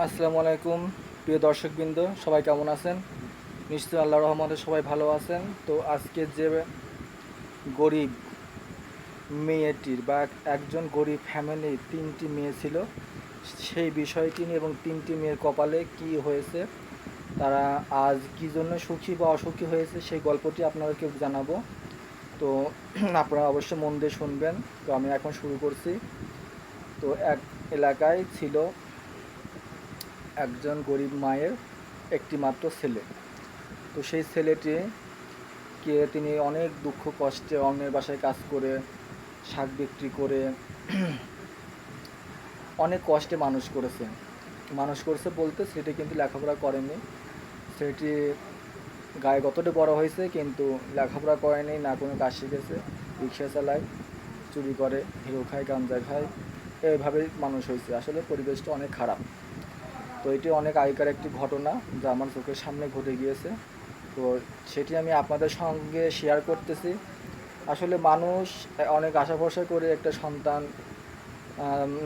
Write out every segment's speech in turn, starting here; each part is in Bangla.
আসসালামু আলাইকুম প্রিয় দর্শকবৃন্দ, সবাই কেমন আছেন? নিশ্চয়ই আল্লাহর রহমতে সবাই ভালো আছেন। তো আজকে যে গরিব মেয়েটির বা একজন গরিব ফ্যামিলির তিনটি মেয়ে ছিল, সেই বিষয়টি নিয়ে এবং তিনটি মেয়ের কপালে কি হয়েছে, তারা আজ কী জন্য সুখী বা অসুখী হয়েছে, সেই গল্পটি আপনাদেরকে জানাবো। তো আপনারা অবশ্যই মন দিয়ে শুনবেন। তো আমি এখন শুরু করছি। তো এক এলাকায় ছিল একজন গরিব মায়ের একটি মাত্র ছেলে। তো সেই ছেলেটিকে তিনি অনেক দুঃখ কষ্টে অন্যের বাসায় কাজ করে, শাক বিক্রি করে অনেক কষ্টে মানুষ করছে বলতে ছেলেটি কিন্তু লেখাপড়া করেনি। ছেলেটি গায়ে গতটা বড় হয়েছে, কিন্তু লেখাপড়া করেনি, না কোনো কাজ শিখেছে। রিক্সা চালায়, চুরি করে, হিরো খায়, গাঞ্জা খায়, এইভাবেই মানুষ হয়েছে। আসলে পরিবেশটা অনেক খারাপ। তো এটি অনেক আগেকার একটি ঘটনা, যা আমার চোখের সামনে ঘটে গিয়েছে। তো সেটি আমি আপনাদের সঙ্গে শেয়ার করতেছি। আসলে মানুষ অনেক আশা ভরসা করে একটা সন্তান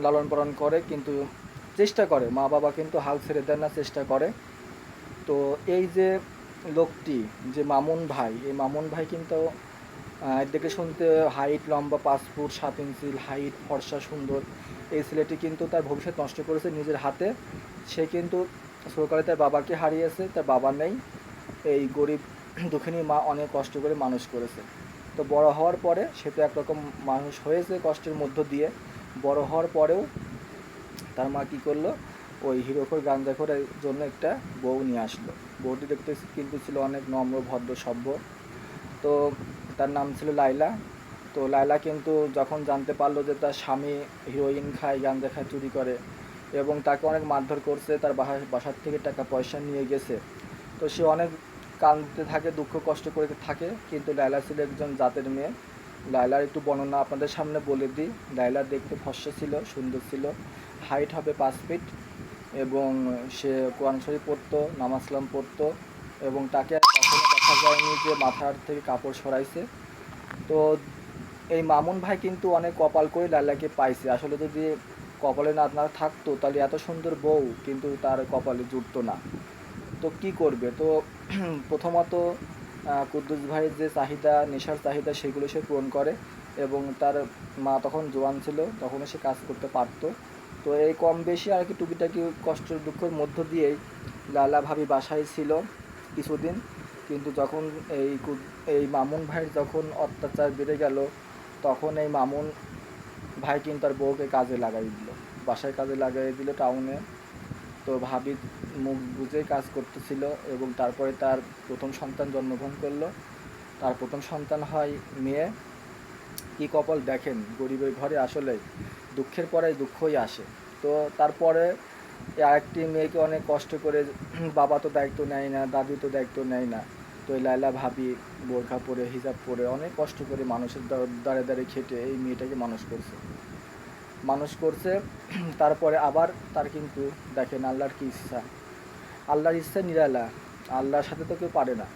লালন পালন করে, কিন্তু চেষ্টা করে, মা বাবা কিন্তু হাল ছেড়ে দেয় না, চেষ্টা করে। তো এই যে লোকটি, যে মামুন ভাই, এই মামুন ভাই কিন্তু দেখে শুনতে হাইট লম্বা 5 ফুট 7 ইঞ্চি হাইট, ফর্সা সুন্দর। এই ছেলেটি কিন্তু তার ভবিষ্যৎ নষ্ট করেছে নিজের হাতে। সে কিন্তু ছোটকালে তার বাবাকে হারিয়েছে, তার বাবা নেই। এই গরিব দুঃখিনী মা অনেক কষ্ট করে মানুষ করেছে। তো বড় হওয়ার পরে সে তো একরকম মানুষ হয়েছে কষ্টের মধ্য দিয়ে। বড় হওয়ার পরেও তার মা কী করলো, ওই হিরোখোর গাঞ্জাখোরের জন্য একটা বউ নিয়ে আসলো। বউটি দেখতে কিন্তু ছিল অনেক নম্র ভদ্র সভ্য। তো তার নাম ছিল লায়লা। তো লায়লা কিন্তু যখন জানতে পারলো যে তার স্বামী হিরোইন খায়, গাঞ্জা খায়, চুরি করে এবং তাকে অনেক মারধর করছে, তার বাসার থেকে টাকা পয়সা নিয়ে গেছে, তো সে অনেক কাঁদতে থাকে, দুঃখ কষ্ট করে থাকে। কিন্তু লায়লা ছিল একজন জাতের মেয়ে। লায়লার একটু বর্ণনা আপনাদের সামনে বলে দিই। লায়লা দেখতে ফর্সা ছিল, সুন্দর ছিল, হাইট হবে 5 ফিট, এবং সে কোরআন শরীফ পড়তো, নামাজ কালাম পড়তো, এবং তাকে আর কখনো দেখা যায়নি যে মাথার থেকে কাপড় সরাইছে। তো এই মামুন ভাই কিন্তু অনেক কপাল করে লায়লাকে পাইছে। আসলে যদি কপালে না থাকতো, তাহলে এত সুন্দর বউ কিন্তু তার কপালে জুটতো না। তো কি করবে? তো প্রথমত কুদ্দুস ভাইয়ের যে চাহিদা, নেশার চাহিদা, সেগুলো সে পূরণ করে। এবং তার মা তখন জোয়ান ছিল, তখনও সে কাজ করতে পারতো। তো এই কম বেশি আর কি টুকিটাকি কষ্ট দুঃখের মধ্য দিয়েই লালা ভাবি বাসায় ছিল কিছুদিন। কিন্তু যখন এই মামুন ভাইয়ের যখন অত্যাচার বেড়ে গেল, তখন এই মামুন ভাই কিন্তু তার বউকে কাজে লাগাই দিল, বাসায় কাজে লাগাই দিল টাউনে। তো ভাবি মুখ বুঝেই কাজ করতেছিল, এবং তারপরে তার প্রথম সন্তান জন্মগ্রহণ করলো। তার প্রথম সন্তান হয় মেয়ে। কী কপাল দেখেন, গরিবের ঘরে আসলে দুঃখের পরে দুঃখই আসে। তো তারপরে আরেকটি মেয়েকে অনেক কষ্ট করে, বাবা তো দায়িত্ব নেয় না, দাদি তো দায়িত্ব নেয় না। তো এই লায়লা ভাবি বোরখা পরে, হিজাব পরে, অনেক কষ্ট করে মানুষের দ্বারে দ্বারে খেটে এই মেয়েটাকে মানুষ করছে। তারপরে আবার তার কিন্তু দেখেন আল্লাহর কী ইচ্ছা, আল্লাহর ইচ্ছা নিরালা, আল্লাহর সাথে তো কেউ পারে না।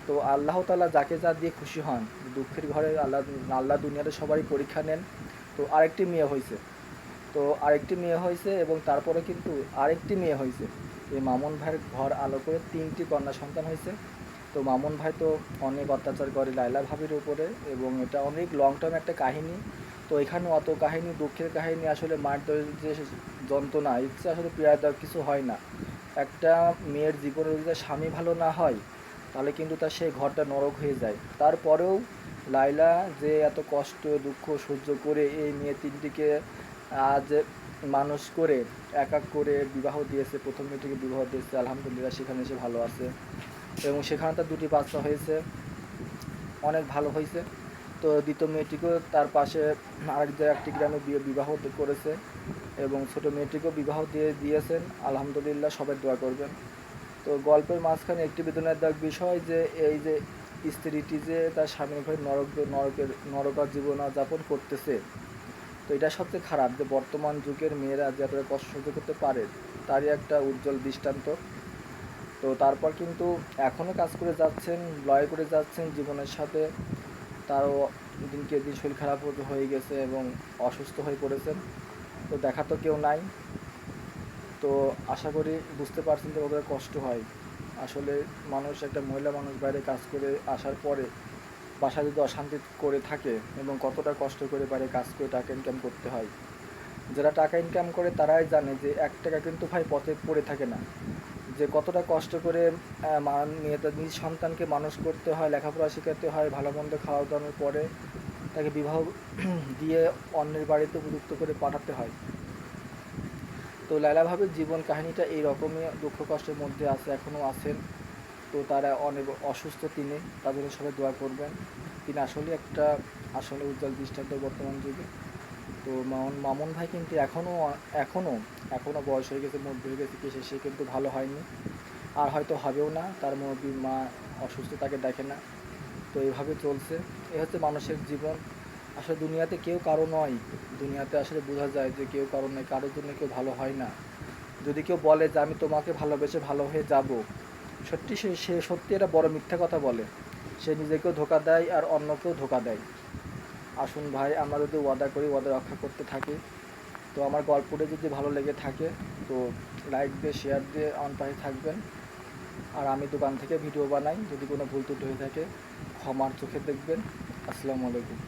তো আল্লাহ তাআলা যাকে যা দিয়ে খুশি হন, দুঃখের ঘরে আল্লাহ দুনিয়াতে সবারই পরীক্ষা নেন। তো আরেকটি মেয়ে হয়েছে এবং তারপরে কিন্তু আরেকটি মেয়ে হয়েছে। এই মামুন ভাইয়ের ঘর আলো করে 3টি কন্যা সন্তান হয়েছে। তো মামুন ভাই তো অনেক অত্যাচার করে লায়লা ভাবির উপরে, এবং এটা অনেক লং টার্ম একটা কাহিনী। তো এখানে অত কাহিনী, দুঃখের কাহিনী, আসলে মায়ের যে যন্ত্রণা, ইচ্ছে আসলে পীড়া দেওয়ার কিছু হয় না। একটা মেয়ের জীবনে যদি তার স্বামী ভালো না হয়, তাহলে কিন্তু তার সেই ঘরটা নরক হয়ে যায়। তারপরেও লায়লা যে এত কষ্ট দুঃখ সহ্য করে এই মেয়ে তিনটিকে আজ মানুষ করে, এক এক করে বিবাহ দিয়েছে। প্রথম মেয়েটিকে বিবাহ দিয়েছে, আলহামদুলিল্লাহ সেখানে সে ভালো আছে, এবং সেখানে তার 2টি বাচ্চা হয়েছে, অনেক ভালো হয়েছে। তো দ্বিতীয় মেয়েটিকেও তার পাশে একটি গ্রামে বিবাহ করেছে, এবং ছোটো মেয়েটিকেও বিবাহ দিয়েছেন, আলহামদুলিল্লাহ, সবাই দোয়া করবেন। তো গল্পের মাঝখানে একটি বেদনাদায়ক বিষয়, যে এই যে স্ত্রীটি যে তার স্বামীর ঘরে নরকার জীবন যাপন করতেছে। তো এটা সবচেয়ে খারাপ, যে বর্তমান যুগের মেয়েরা যে এতটা কষ্ট সহ্য করতে পারে, তারই একটা উজ্জ্বল দৃষ্টান্ত। তো তারপর কিন্তু এখনও কাজ করে যাচ্ছেন, লড়াই করে যাচ্ছেন জীবনের সাথে। তারও দিনকে দিন শরীর খারাপ হয়ে গেছে এবং অসুস্থ হয়ে পড়েছেন। তো দেখা তো কেউ নাই। তো আশা করি বুঝতে পারছেন যে কতটা কষ্ট হয়। আসলে মানুষ, একটা মহিলা মানুষ বাইরে কাজ করে আসার পরে বাসায় যদি অশান্তি করে থাকে এবং কতটা কষ্ট করে বাইরে কাজ করে টাকা ইনকাম করতে হয়। যারা টাকা ইনকাম করে তারাই জানে যে ৳১ কিন্তু ভাই পথে পড়ে থাকে না। যে কতটা কষ্ট করে নিজ সন্তানকে মানুষ করতে হয়, লেখাপড়া শেখাতে হয়, ভালো মন্দ খাওয়া দাওয়ানোর পরে তাকে বিবাহ দিয়ে অন্যের বাড়িতে উপযুক্ত করে পাঠাতে হয়। তো লায়লা ভাবির জীবন কাহিনীটা এইরকমই দুঃখ কষ্টের মধ্যে আছে, এখনও আছেন। তো তারা অনেক অসুস্থ তিনি, তার জন্য সবাই দোয়া করবেন। তিনি আসলে একটা উজ্জ্বল দৃষ্টান্ত বর্তমান যুগে। তো মামুন ভাই কিন্তু এখনও বয়স হয়ে গেছে, মধ্যে হয়ে গেছে, কি সে কিন্তু ভালো হয়নি, আর হয়তো হবেও না। তার মুরব্বী মা অসুস্থ, তাকে দেখে না। তো এইভাবে চলছে। এ হচ্ছে মানুষের জীবন। আসলে দুনিয়াতে কেউ কারো নয়। দুনিয়াতে আসলে বোঝা যায় যে কেউ কারো নয়, কারোর জন্য কেউ ভালো হয় না। যদি কেউ বলে যে আমি তোমাকে ভালোবেসে ভালো হয়ে যাব, সে সত্যি এটা বড় মিথ্যা কথা বলে। সে নিজেকেও ধোঁকা দেয় আর অন্যকেও ধোঁকা দেয়। আসুন ভাই, আমরা যদি ওয়াদা করি, ওয়াদা রক্ষা করতে থাকি। তো আমার গল্পটা যদি ভালো লেগে থাকে তো লাইক দিয়ে, শেয়ার দিয়ে আমার পাশে থাকবেন। আর আমি দোকান থেকে ভিডিও বানাই, যদি কোনো ভুল ত্রুটি হয়ে থাকে ক্ষমার চোখে দেখবেন। আসসালামু আলাইকুম।